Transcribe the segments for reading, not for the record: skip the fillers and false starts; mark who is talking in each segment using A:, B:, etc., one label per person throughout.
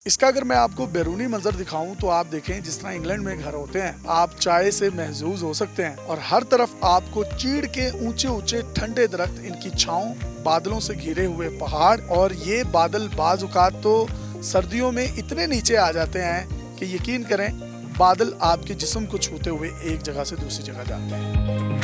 A: इसका अगर मैं आपको बैरूनी मंजर दिखाऊं तो आप देखें जिस तरह इंग्लैंड में घर होते हैं, आप चाय से महजूज हो सकते हैं और हर तरफ आपको चीड़ के ऊंचे ऊंचे ठंडे दरख्त, इनकी छांव, बादलों से घिरे हुए पहाड़। और ये बादल बाज औकात तो सर्दियों में इतने नीचे आ जाते हैं कि यकीन करें बादल आपके जिस्म को छूते हुए एक जगह से दूसरी जगह जाते हैं।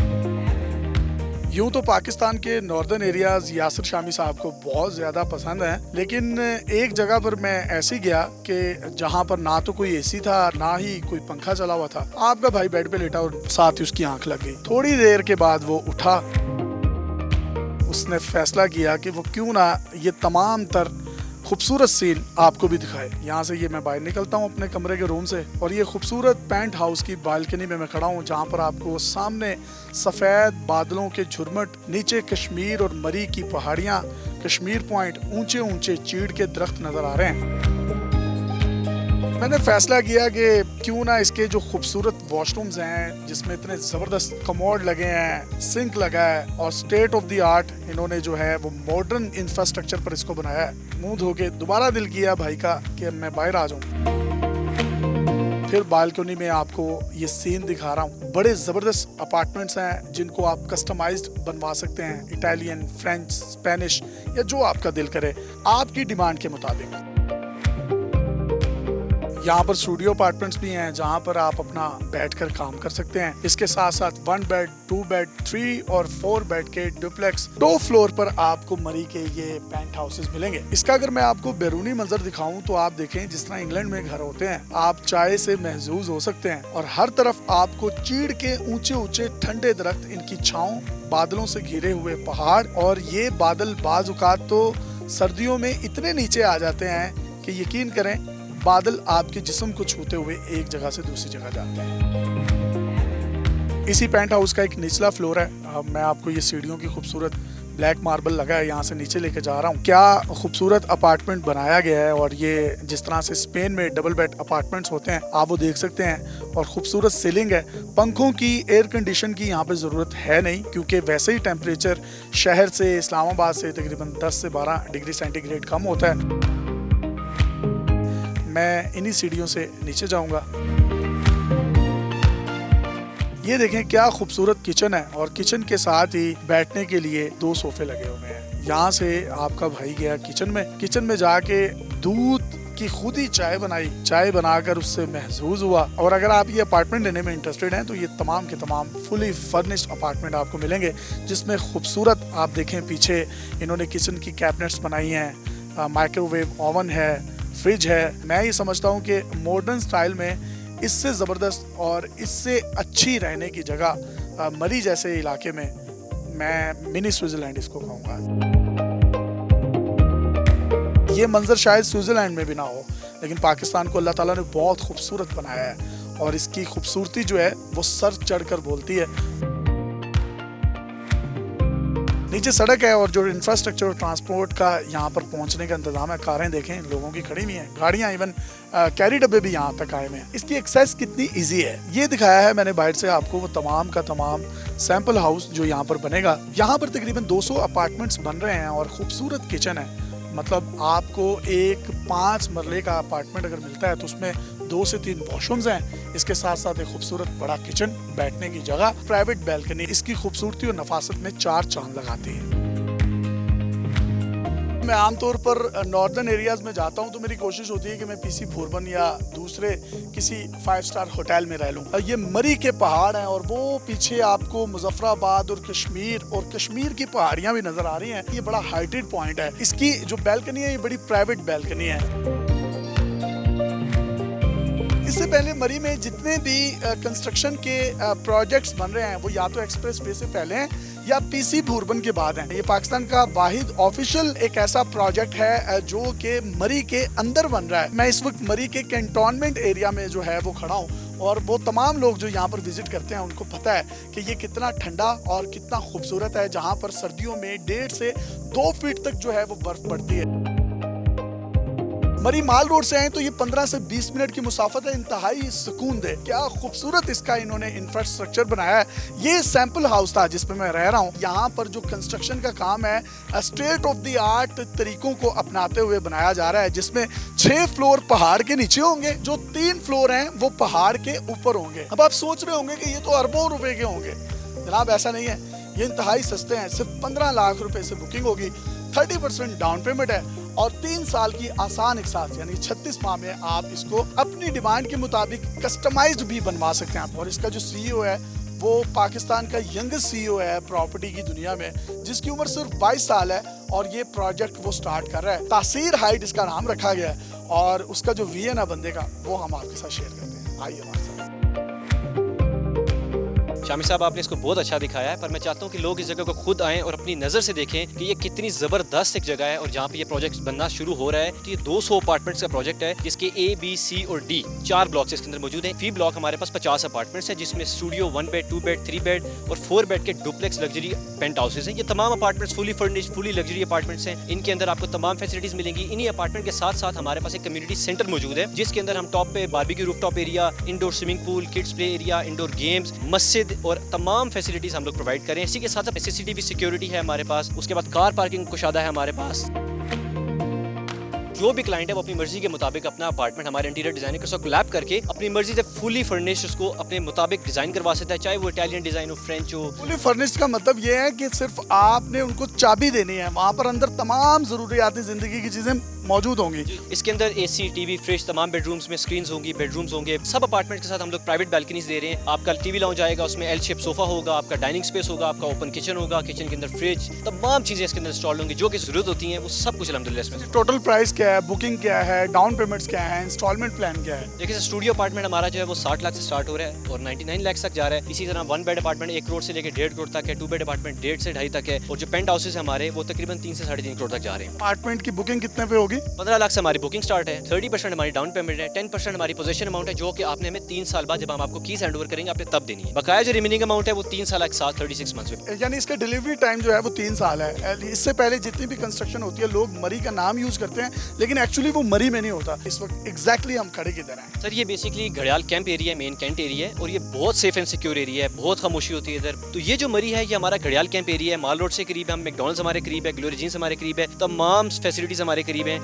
A: यूं तो पाकिस्तान के नॉर्दर्न एरियाज यासिर शामी साहब को बहुत ज्यादा पसंद है, लेकिन एक जगह पर मैं ऐसी गया कि जहां पर ना तो कोई एसी था ना ही कोई पंखा चला हुआ था। आपका भाई बेड पे लेटा और साथ ही उसकी आंख लग गई। थोड़ी देर के बाद वो उठा, उसने फैसला किया कि वो क्यों ना ये तमाम तर खूबसूरत सीन आपको भी दिखाए। यहाँ से ये मैं बाहर निकलता हूँ अपने कमरे के रूम से और ये खूबसूरत पेंट हाउस की बालकनी में मैं खड़ा हूँ, जहाँ पर आपको सामने सफ़ेद बादलों के झुरमट, नीचे कश्मीर और मरी की पहाड़ियाँ, कश्मीर पॉइंट, ऊंचे ऊंचे चीड़ के दरख्त नज़र आ रहे हैं। मैंने फैसला किया कि क्यों ना इसके जो खूबसूरत वॉशरूम्स हैं, जिसमें इतने ज़बरदस्त कमोड लगे हैं, सिंक लगा है और स्टेट ऑफ द आर्ट इन्होंने जो है वो मॉडर्न इंफ्रास्ट्रक्चर पर इसको बनाया है। मुंह धो के दोबारा दिल किया भाई का कि मैं बाहर आ जाऊं। फिर बालकनी में आपको ये सीन दिखा रहा हूँ। बड़े ज़बरदस्त अपार्टमेंट्स हैं जिनको आप कस्टमाइज्ड बनवा सकते हैं, इटालियन, फ्रेंच, स्पेनिश या जो आपका दिल करे आपकी डिमांड के मुताबिक। यहाँ पर स्टूडियो अपार्टमेंट्स भी हैं जहाँ पर आप अपना बैठकर काम कर सकते हैं। इसके साथ साथ 1 बेड, 2 बेड, 3 और 4 बेड के डुप्लेक्स 2 फ्लोर पर आपको मरी के ये पेंट हाउसेस मिलेंगे। इसका अगर मैं आपको बैरूनी मंजर दिखाऊं तो आप देखें जिस तरह इंग्लैंड में घर होते हैं, आप चाय से महजूज हो सकते हैं और हर तरफ आपको चीड़ के ऊंचे ऊंचे ठंडे दरख्त, इनकी छांव, बादलों से घिरे हुए पहाड़। और ये बादल बाज औकात तो सर्दियों में इतने नीचे आ जाते हैं कि यकीन करें बादल आपके जिस्म को छूते हुए एक जगह से दूसरी जगह जाते हैं। इसी पेंट हाउस का एक निचला फ्लोर है। मैं आपको ये सीढ़ियों की खूबसूरत ब्लैक मार्बल लगा है, यहाँ से नीचे लेके जा रहा हूँ। क्या खूबसूरत अपार्टमेंट बनाया गया है और ये जिस तरह से स्पेन में डबल बेड अपार्टमेंट्स होते हैं आप वो देख सकते हैं। और खूबसूरत सीलिंग है। पंखों की, एयर कंडीशन की यहाँ पे ज़रूरत है नहीं, क्योंकि वैसे ही टेम्परेचर शहर से, इस्लामाबाद से तकरीबन 10 से 12 डिग्री सेंटीग्रेड कम होता है। मैं इन्हीं सीढ़ियों से नीचे जाऊंगा। ये देखें क्या खूबसूरत किचन है और किचन के साथ ही बैठने के लिए 2 सोफे लगे हुए हैं। यहाँ से आपका भाई गया किचन में जाके दूध की खुद ही चाय बनाई, चाय बनाकर उससे महजूज हुआ। और अगर आप ये अपार्टमेंट लेने में इंटरेस्टेड हैं तो ये तमाम के तमाम फुली फर्निश्ड अपार्टमेंट आपको मिलेंगे, जिसमें खूबसूरत आप देखें पीछे इन्होंने किचन की कैबिनेट्स बनाई हैं, माइक्रोवेव ओवन है, फ्रिज है। मैं ये समझता हूँ कि मॉडर्न स्टाइल में इससे ज़बरदस्त और इससे अच्छी रहने की जगह मरी जैसे इलाके में मैं मिनी स्विट्ज़रलैंड इसको कहूँगा। ये मंजर शायद स्विट्ज़रलैंड में भी ना हो, लेकिन पाकिस्तान को अल्लाह ताला ने बहुत खूबसूरत बनाया है और इसकी खूबसूरती जो है वो सर चढ़कर बोलती है। नीचे सड़क है और जो इंफ्रास्ट्रक्चर और ट्रांसपोर्ट का यहाँ पर पहुँचने का इंतजाम है, कारें देखें लोगों की खड़ी हुई हैं, गाड़ियाँ, इवन कैरी डब्बे भी यहाँ तक आए हुए हैं। इसकी एक्सेस कितनी इजी है ये दिखाया है मैंने बाहर से आपको वो तमाम का तमाम सैंपल हाउस जो यहाँ पर बनेगा। यहाँ पर तकरीबन 200 अपार्टमेंट्स बन रहे हैं और खूबसूरत किचन है। मतलब आपको एक 5 मरले का अपार्टमेंट अगर मिलता है तो उसमें 2 से 3 वॉशरूम्स हैं। इसके साथ साथ एक खूबसूरत बड़ा किचन, बैठने की जगह, प्राइवेट बैल्कनी इसकी खूबसूरती और नफासत में 4 चांद लगाती है। मैं आमतौर पर नॉर्दर्न एरियाज में जाता हूं तो मेरी कोशिश होती है कि मैं पीसी भूरबन या दूसरे किसी 5 स्टार होटल में रह लूं। ये मरी के पहाड़ हैं और वो पीछे आपको मुजफ्फराबाद और कश्मीर की पहाड़ियां भी नजर आ रही हैं। ये बड़ा हाइटेड पॉइंट है। इसकी जो बैल्कनी है ये बड़ी प्राइवेट बैल्कनी है। इससे पहले मरी में जितने भी कंस्ट्रक्शन के प्रोजेक्ट्स बन रहे हैं वो या तो एक्सप्रेस वे से पहले हैं या पीसी भूरबन के बाद हैं। ये पाकिस्तान का वाहिद ऑफिशियल एक ऐसा प्रोजेक्ट है जो कि मरी के अंदर बन रहा है। मैं इस वक्त मरी के कैंटोनमेंट एरिया में जो है वो खड़ा हूँ और वो तमाम लोग जो यहाँ पर विजिट करते हैं उनको पता है कि ये कितना ठंडा और कितना खूबसूरत है, जहाँ पर सर्दियों में 1.5 से 2 फीट तक जो है वो बर्फ पड़ती है। मरी माल रोड से आए तो ये 15 से 20 मिनट की मुसाफत है, इंतहाई सुकून दे। क्या खूबसूरत इसका इन्होंने इंफ्रास्ट्रक्चर बनाया है। ये सैंपल हाउस था जिसमें मैं रह रहा हूँ। यहाँ पर जो कंस्ट्रक्शन का काम है स्टेट ऑफ द आर्ट तरीकों को अपनाते हुए बनाया जा रहा है, जिसमें 6 फ्लोर पहाड़ के नीचे होंगे, जो 3 फ्लोर हैं वो पहाड़ के ऊपर होंगे। अब आप सोच रहे होंगे कि ये तो अरबों रुपए के होंगे। जनाब ऐसा नहीं है, ये इंतहाई सस्ते हैं। सिर्फ 15 लाख रुपए से बुकिंग होगी, 30% डाउन पेमेंट है और 3 साल की आसान इकसात यानी 36 माह में आप इसको अपनी डिमांड के मुताबिक कस्टमाइज्ड भी बनवा सकते हैं। और इसका जो सीईओ है वो पाकिस्तान का यंगेस्ट सीईओ है प्रॉपर्टी की दुनिया में, जिसकी उम्र सिर्फ 22 साल है और ये प्रोजेक्ट वो स्टार्ट कर रहा है। तासीर हाइट इसका नाम रखा गया है और उसका जो वी है ना बंदे का, वो हम आपके साथ शेयर करते हैं। आइए हमारे साथ।
B: शामिर साहब, आपने इसको बहुत अच्छा दिखाया है, पर मैं चाहता हूँ कि लोग इस जगह को खुद आएँ और अपनी नज़र से देखें कि ये कितनी ज़बरदस्त एक जगह है। और जहाँ पे ये प्रोजेक्ट बनना शुरू हो रहा है तो ये 200 अपार्टमेंट्स का प्रोजेक्ट है, जिसके A, B, C और D 4 ब्लॉक्स इसके अंदर मौजूद हैं। फी ब्लॉक हमारे पास 50 अपार्टमेंट्स हैं, जिसमें स्टूडियो 1 बेड, 2 बेड, 3 बेड और 4 बेड के डुप्लेक्स लग्जरी पेंट हाउसेज हैं। ये तमाम apartments fully furnished, fully luxury apartments हैं। इनके अंदर आपको तमाम फैसिलिटीज मिलेंगी। इन्हीं अपार्टमेंट के साथ साथ हमारे पास एक कम्युनिटी सेंटर मौजूद है, जिसके अंदर हम टॉप पे barbecue rooftop area, indoor swimming pool, kids play area, indoor games, मस्जिद और तमाम फैसिलिटीज हम लोग प्रोवाइड करें। इसी के साथ साथ सीसीटीवी सिक्योरिटी है हमारे पास। उसके बाद कार पार्किंग कुशादा है हमारे पास। जो भी क्लाइंट है वो अपनी मर्जी के मुताबिक अपना अपार्टमेंट हमारे इंटीरियर डिजाइनर के साथ कोलैब करके अपनी मर्जी से फुली फर्निश्ड उसको अपने मुताबिक डिजाइन करवा सकता है, चाहे वो इटालियन डिजाइन हो, फ्रेंच हो।
A: फुली फर्निश्ड का मतलब ये है कि सिर्फ आपने उनको चाबी देनी है, वहाँ पर अंदर तमाम जरूरियाती जिंदगी की चीजें मौजूद होंगी।
B: इसके अंदर एसी, टीवी, फ्रिज, तमाम बेडरूम्स में स्क्रीन्स होंगी, बेडरूम्स होंगे। सब अपार्टमेंट के साथ हम लोग प्राइवेट बालकनीज दे रहे हैं। आपका टीवी लाउंज आएगा, उसमें एल शेप सोफा होगा, आपका डाइनिंग स्पेस होगा, आपका ओपन किचन होगा, किचन के अंदर फ्रिज, तमाम चीजें इसके अंदर इंस्टॉल होंगी जो कि जरूरत होती हैं, वो सब कुछ अल्हम्दुलिल्लाह इसमें।
A: टोटल प्राइस क्या है, बुकिंग क्या है, डाउन पेमेंट्स क्या है, इंस्टॉलमेंट प्लान क्या है?
B: देखिए, स्टूडियो अपार्टमेंट हमारा जो है वो 60 लाख से स्टार्ट हो रहा है और 99 लाख तक जा रहा है। इसी तरह 1 बेड अपार्टमेंट 1 करोड़ से लेकर 1.5 करोड़ तक है। 2 बेड अपार्टमेंट 1.5 से 2.5 तक है और जो पेंट हाउसेज हमारे वो तकरीबन 3 से 3.5 करोड़ तक जा रहे हैं।
A: अपार्टमेंट की बुकिंग कितने पे होगी?
B: 15 लाख से हमारी बुकिंग स्टार्ट है, 30% हमारी डाउन पेमेंट है, 10% हमारी पोजेशन अमाउंट है, जो कि आपने हमें 3 साल बाद जब हम आपको कीज हैंड ओवर करेंगे आपने तब देनी है। बकाया जो रिमेनिंग अमाउंट है वो 3 साल के साथ 36 मंथ्स में,
A: यानी इसका डिलीवरी टाइम जो है वो 3 साल है। इससे पहले जितनी भी कंस्ट्रक्शन होती है लोग मरी का नाम यूज करते हैं, लेकिन एक्चुअली वो मरी में नहीं होता। इस वक्त एग्जैक्टली हम खड़े किधर हैं?
B: सर, ये बेसिकली घड़ियाल कैंप एरिया है, मेन कैंट एरिया है और ये बहुत सेफ एंड सिक्योर एरिया है, बहुत खामोशी होती है इधर। तो ये जो मरी है ये हमारा घड़ियाल कैंप एरिया है, माल रोड से करीब है, हम मैकडॉनल्ड्स हमारे करीब है, ग्लोरी जीन्स हमारे करीब है, तमाम फैसिलिटीज हमारे करीब हैं।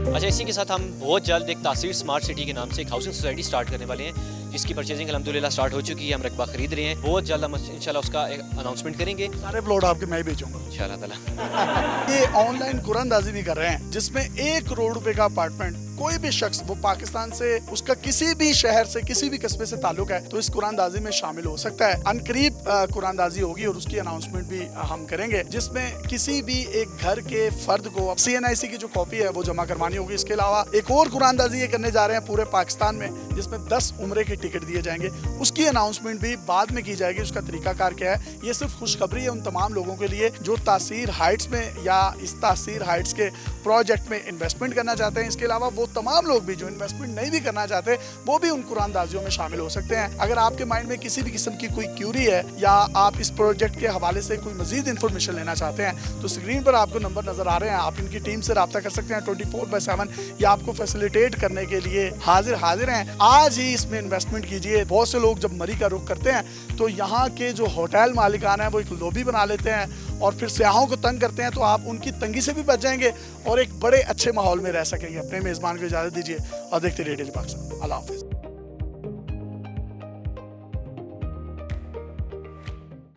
B: अच्छा, इसी के साथ हम बहुत जल्द एक तासीर स्मार्ट सिटी के नाम से एक हाउसिंग सोसाइटी स्टार्ट करने वाले हैं, जिसकी परचेजिंग अल्हम्दुलिल्लाह स्टार्ट हो चुकी है। हम रकबा खरीद रहे हैं, बहुत जल्द हम इंशाल्लाह उसका एक अनाउंसमेंट करेंगे।
A: सारे प्लॉट आपके मैं ही बेचूंगा
B: इंशाल्लाह ताला।
A: ये ऑनलाइन कुरानदाजी भी कर रहे हैं, जिसमें 1 करोड़ रुपए का अपार्टमेंट कोई भी शख्स, वो पाकिस्तान से, उसका किसी भी शहर से, किसी भी कस्बे से ताल्लुक है, तो इस कुरानदाजी में शामिल हो सकता है। अनकरीब कुरानदाजी होगी और उसकी अनाउंसमेंट भी हम करेंगे, जिसमें किसी भी एक घर के फर्द को CNIC की जो कॉपी है वो जमा करवानी होगी। इसके अलावा एक और कुरानदाजी ये करने जा रहे हैं पूरे पाकिस्तान में, जिसमें 10 उम्रे के टिकट दिए जाएंगे। उसकी अनाउंसमेंट भी बाद में की जाएगी। उसका तरीकाकार क्या है, ये सिर्फ खुशखबरी है उन तमाम लोगों के लिए जो तासीर हाइट्स में या इस तासीर हाइट्स के प्रोजेक्ट में इन्वेस्टमेंट करना चाहते हैं। इसके अलावा वो तमाम लोग भी जो इन्वेस्टमेंट नहीं भी करना चाहते, वो भी उन कुरानदाजियों में शामिल हो सकते हैं। अगर आपके माइंड में किसी भी किस्म की कोई क्यूरी है या आप इस प्रोजेक्ट के हवाले से कोई मजीद इन्फॉर्मेशन लेना चाहते हैं, तो स्क्रीन पर आपको नंबर नजर आ रहे हैं, आप इनकी टीम से रब्ता कर सकते हैं। 24/7 ये आपको फैसिलिटेट करने के लिए हाजिर हैं। आज ही इसमें इन्वेस्टमेंट कीजिए। बहुत से लोग जब मरी का रुख करते हैं तो यहाँ के जो होटल मालिकान है वो एक लॉबी बना लेते हैं और फिर सियाहों को तंग करते हैं, तो आप उनकी तंगी से भी बच जाएंगे और एक बड़े अच्छे माहौल में रह सकेंगे। अपने मेजबान को इजाजत दीजिए और देखते रहिए डेली पाकिस्तान। अल्लाह हाफिज़।